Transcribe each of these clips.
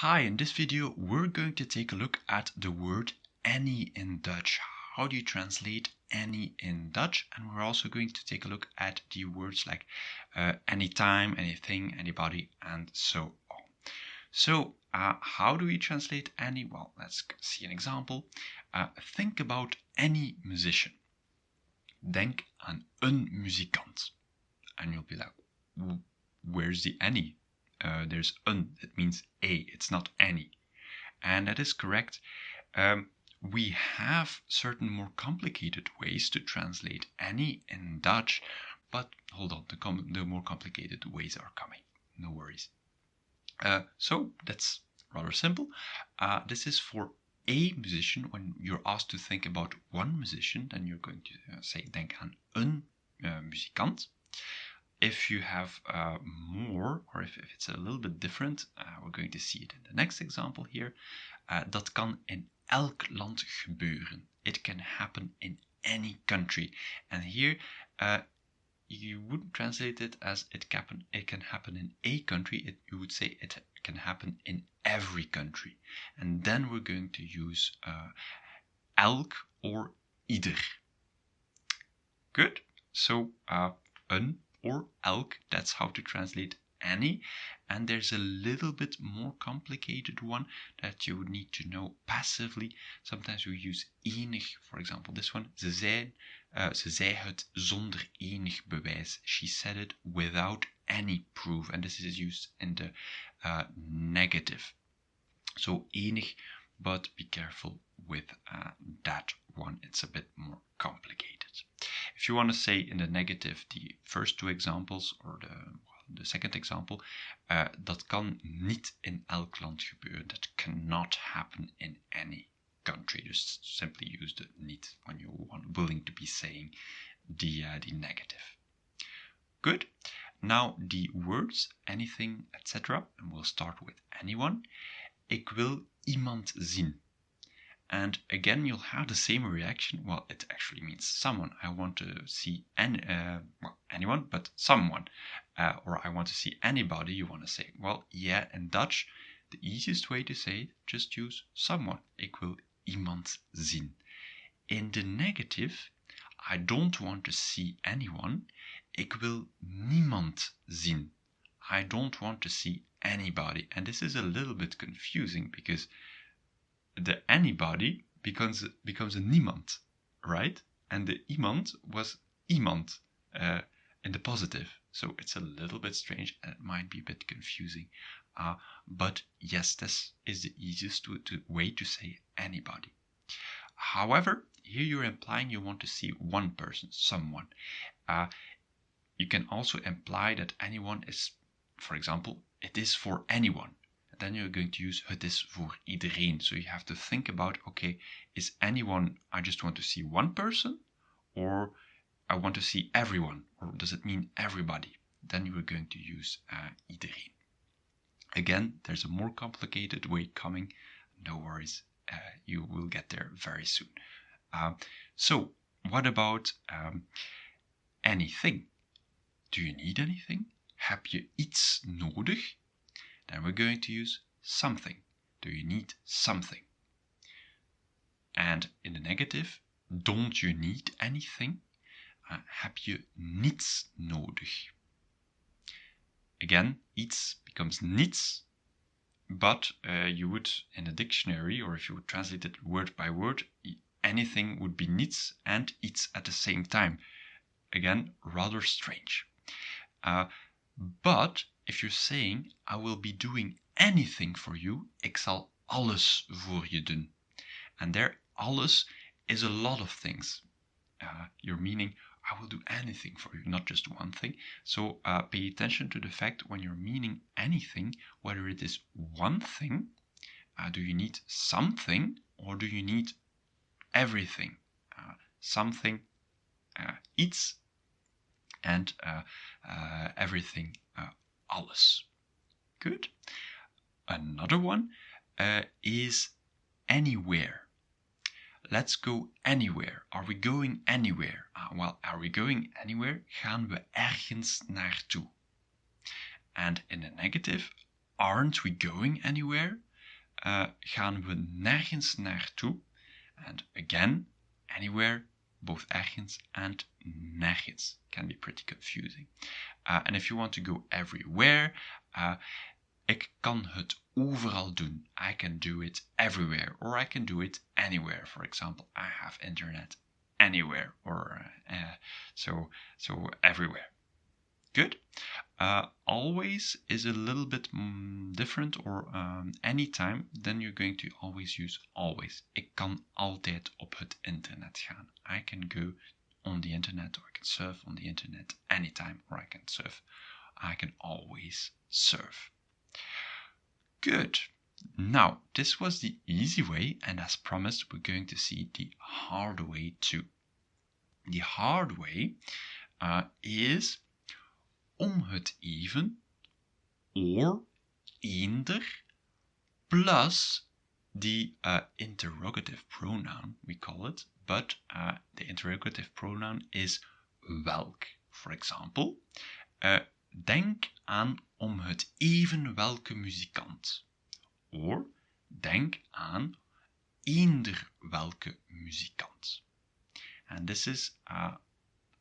Hi, in this video we're going to take a look at the word any in Dutch. How do you translate any in Dutch? And we're also going to take a look at the words like anytime, anything, anybody, and so on. So how do we translate any? Well, let's see an example. Think about any musician. Denk aan een muzikant. And you'll be like, where's the any? There's un, it means a, it's not any. And that is correct. We have certain more complicated ways to translate any in Dutch, but hold on, the more complicated ways are coming. No worries. So that's rather simple. This is for a musician. When you're asked to think about one musician, then you're going to say denk aan een muzikant. If you have more, or if it's a little bit different, we're going to see it in the next example here. Dat kan in elk land gebeuren. It can happen in any country. And here, you wouldn't translate it as it can happen in a country. You would say it can happen in every country. And then we're going to use elk or ieder. Good. So een or elk, that's how to translate any. And there's a little bit more complicated one that you would need to know passively. Sometimes we use enig, for example, this one. Ze zei het zonder enig bewijs. She said it without any proof. And this is used in the negative. So enig, but be careful with that one. It's a bit more complicated. If you want to say in the negative the first two examples, or the second example, dat kan niet in elk land gebeuren. That cannot happen in any country. Just simply use the niet when you're willing to be saying the negative. Good. Now the words anything, etc. And we'll start with anyone. Ik wil iemand zien. And again, you'll have the same reaction. Well, it actually means someone. I want to see anyone, but someone. Or I want to see anybody. You want to say, well, yeah, in Dutch, the easiest way to say it, just use someone. Ik wil iemand zien. In the negative, I don't want to see anyone. Ik wil niemand zien. I don't want to see anybody. And this is a little bit confusing because the anybody becomes a niemand, right? And the iemand was iemand in the positive. So it's a little bit strange and it might be a bit confusing. But yes, this is the easiest way to say anybody. However, here you're implying you want to see one person, someone. You can also imply that anyone is, for example, it is for anyone. Then you're going to use het is voor iedereen. So you have to think about, okay, is anyone, I just want to see one person, or I want to see everyone, or does it mean everybody? Then you are going to use iedereen. Again, there's a more complicated way coming. No worries, you will get there very soon. So what about anything? Do you need anything? Heb je iets nodig? Then we're going to use something. Do you need something? And in the negative, don't you need anything? Heb je niets nodig? Again, iets becomes niets, but you would, in a dictionary, or if you would translate it word by word, anything would be niets and iets at the same time. Again, rather strange. But if you're saying, I will be doing anything for you, ik zal alles voor je doen. And there, alles is a lot of things. You're meaning, I will do anything for you, not just one thing. So pay attention to the fact when you're meaning anything, whether it is one thing, do you need something, or do you need everything? Something, iets, and everything, alles. Good. Another one is anywhere. Let's go anywhere. Are we going anywhere? Well, are we going anywhere? Gaan we ergens naartoe? And in the negative, aren't we going anywhere? gaan we nergens naartoe. And again, anywhere, both ergens and nergens can be pretty confusing. And if you want to go everywhere, ik kan het overal doen. I can do it everywhere, or I can do it anywhere. For example, I have internet anywhere, or so everywhere. Good. Always is a little bit different, or anytime, then you're going to always use always. Ik kan altijd op het internet gaan. I can go on the internet, or I can surf on the internet anytime, or I can always surf. Good. Now, this was the easy way, and as promised, we're going to see the hard way too. The hard way is om het even, or eender, plus the interrogative pronoun, we call it, but the interrogative pronoun is welk. For example, denk aan om het even welke muzikant. Or denk aan eender welke muzikant. And this is a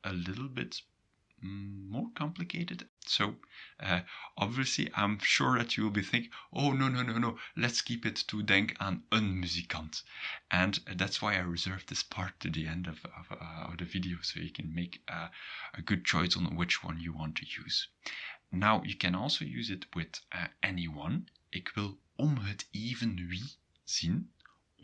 little bit more complicated. So obviously I'm sure that you will be thinking, oh no, let's keep it to denk aan een muzikant. And that's why I reserved this part to the end of the video, so you can make a good choice on which one you want to use. Now you can also use it with anyone. Ik wil om het even wie zien,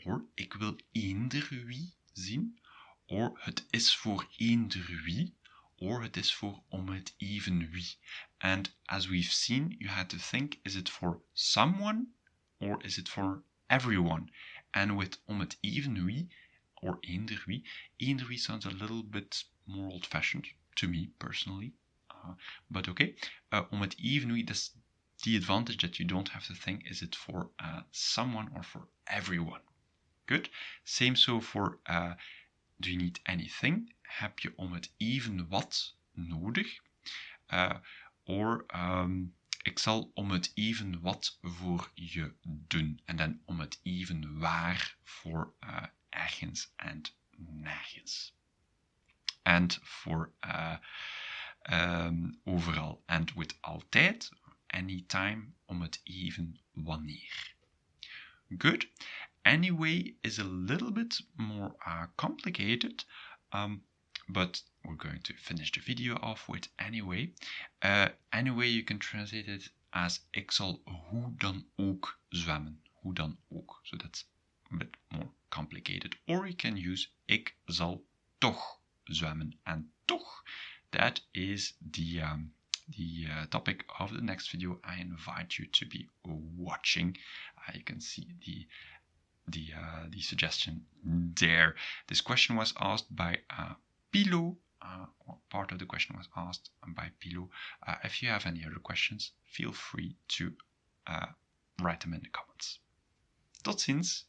or ik wil eender wie zien, or het is voor eender wie, or het is voor om het even wie. And as we've seen, you had to think, is it for someone or is it for everyone? And with om het even wie or eender wie sounds a little bit more old-fashioned to me personally. But okay, om het even wie, that's the advantage that you don't have to think, is it for someone or for everyone? Good. Same so for do you need anything? Heb je om het even wat nodig? Or ik zal om het even wat voor je doen. En dan om het even waar voor ergens en nergens. And for overal. And with altijd, anytime, om het even wanneer. Good. Anyway is a little bit more complicated, but we're going to finish the video off with anyway. Anyway, you can translate it as ik zal hoe dan ook zwemmen. Hoe dan ook. So that's a bit more complicated. Or you can use ik zal toch zwemmen. And toch, that is the topic of the next video. I invite you to be watching. You can see the suggestion there. This question was asked by Pilo. Part of the question was asked by Pilo. If you have any other questions, feel free to write them in the comments. Tot ziens!